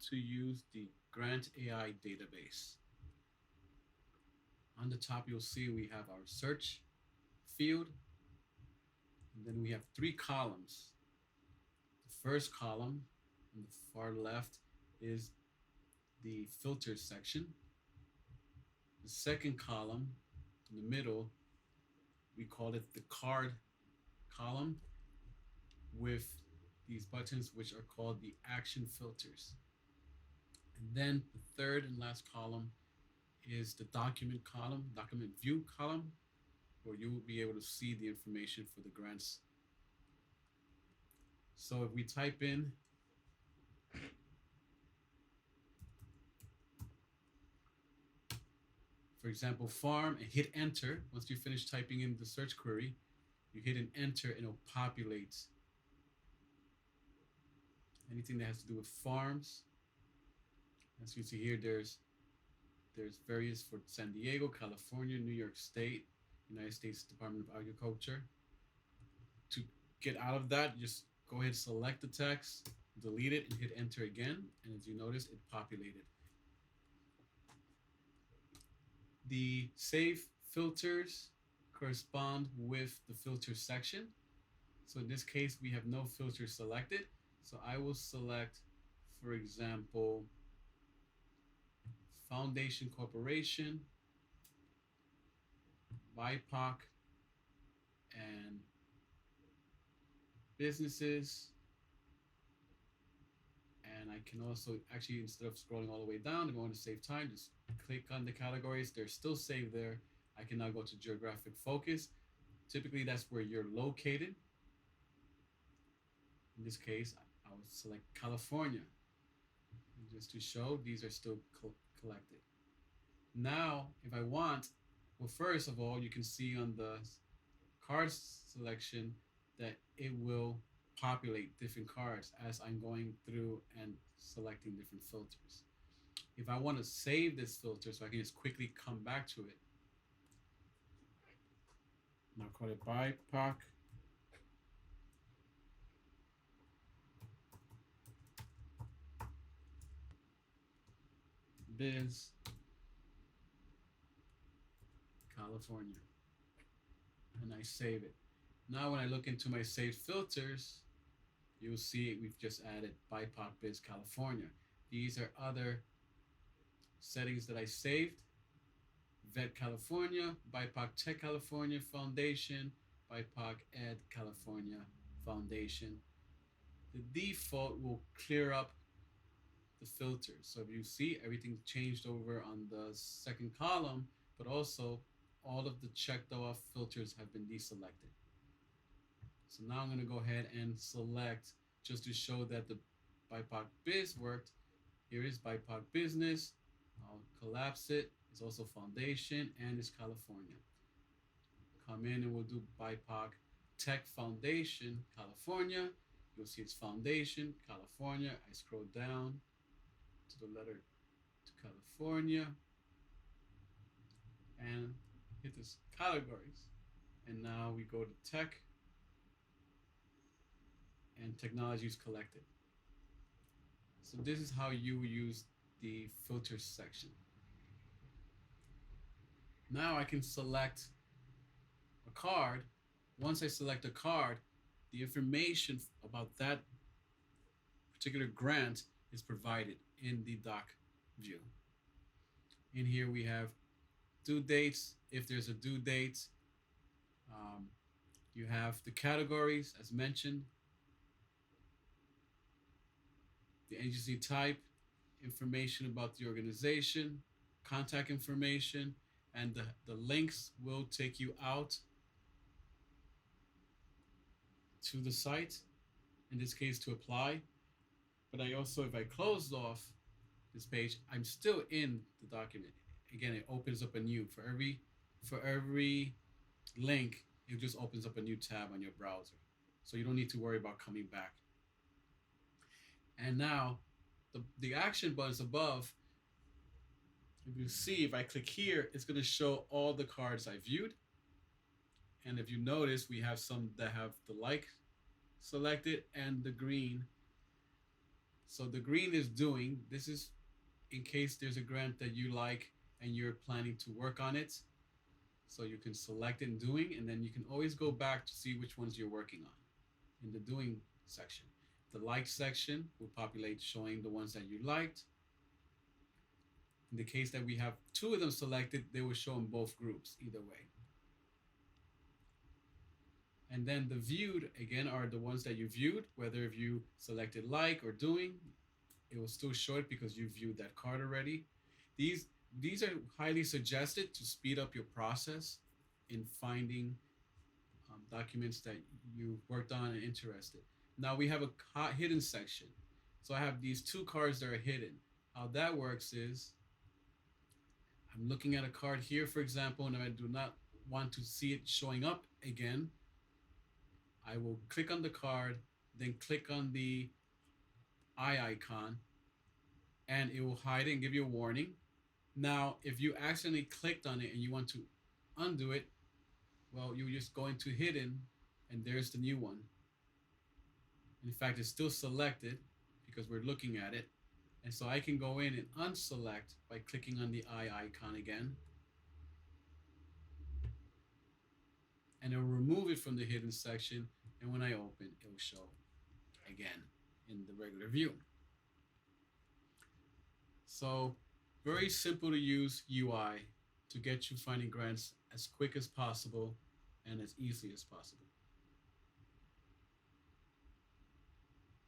to use the Grant AI database. On the top, you'll see we have our search field, and then we have three columns. The first column on the far left is the filter section. The second column in the middle, we call it the card column with these buttons, which are called the action filters. And then the third and last column is the document column, document view column, where you will be able to see the information for the grants. So if we type in for example, farm and hit enter. Once you finish typing in the search query, you hit an enter and it'll populate anything that has to do with farms. As you see here, there's various for San Diego, California, New York State, United States Department of Agriculture. To get out of that, just go ahead, select the text, delete it, and hit enter again. And as you notice, it populated. The save filters correspond with the filter section. So in this case, we have no filter selected. So I will select, for example, Foundation Corporation, BIPOC, and businesses. And I can also actually, instead of scrolling all the way down and going to save time, just click on the categories. They're still saved there. I can now go to geographic focus. Typically, that's where you're located. In this case, I would select California. And just to show, these are still collected. Now, if I want, well, first of all, you can see on the cards selection that it will populate different cards as I'm going through and selecting different filters. If I want to save this filter so I can just quickly come back to it, now call it BIPOC Biz California, and I save it. Now when I look into my saved filters, you'll see we've just added BIPOC Biz California. These are other settings that I saved. Vet California, BIPOC Tech California Foundation, BIPOC Ed California Foundation. The default will clear up the filters. So if you see, everything changed over on the second column, but also all of the checked off filters have been deselected. So now I'm going to go ahead and select, just to show that the BIPOC Biz worked. Here is BIPOC Business. I'll collapse it. It's also Foundation and it's California. Come in and we'll do BIPOC Tech Foundation California. You'll see it's Foundation California. I scroll down to the letter to California and hit this categories. And now we go to Tech and Technologies Collected. So this is how you use the filters section. Now I can select a card. Once I select a card, the information about that particular grant is provided in the doc view. In here we have due dates, if there's a due date. You have the categories as mentioned, the agency type, information about the organization, contact information, and the links will take you out to the site, in this case to apply. But I also, if I close off this page, I'm still in the document. Again, it opens up a new, for every link, it just opens up a new tab on your browser. So you don't need to worry about coming back. And now the action buttons above, if you see, if I click here, it's going to show all the cards I viewed. And if you notice, we have some that have the like selected and the green So the green is doing. This is in case there's a grant that you like and you're planning to work on it. So you can select it in doing, and then you can always go back to see which ones you're working on in the doing section. The like section will populate showing the ones that you liked. In the case that we have two of them selected, they will show in both groups either way. And then the viewed, again, are the ones that you viewed, whether if you selected like or doing, it will still show it because you viewed that card already. These these are highly suggested to speed up your process in finding documents that you worked on and interested. Now we have a hidden section. So I have these two cards that are hidden. How that works is I'm looking at a card here, for example, and if I do not want to see it showing up again, I will click on the card, then click on the eye icon, and it will hide it and give you a warning. Now, if you accidentally clicked on it and you want to undo it, well, you just go into hidden, and there's the new one. In fact, it's still selected because we're looking at it. And so I can go in and unselect by clicking on the eye icon again. And it'll remove it from the hidden section. And when I open, it'll show again in the regular view. So very simple to use UI to get you finding grants as quick as possible and as easily as possible.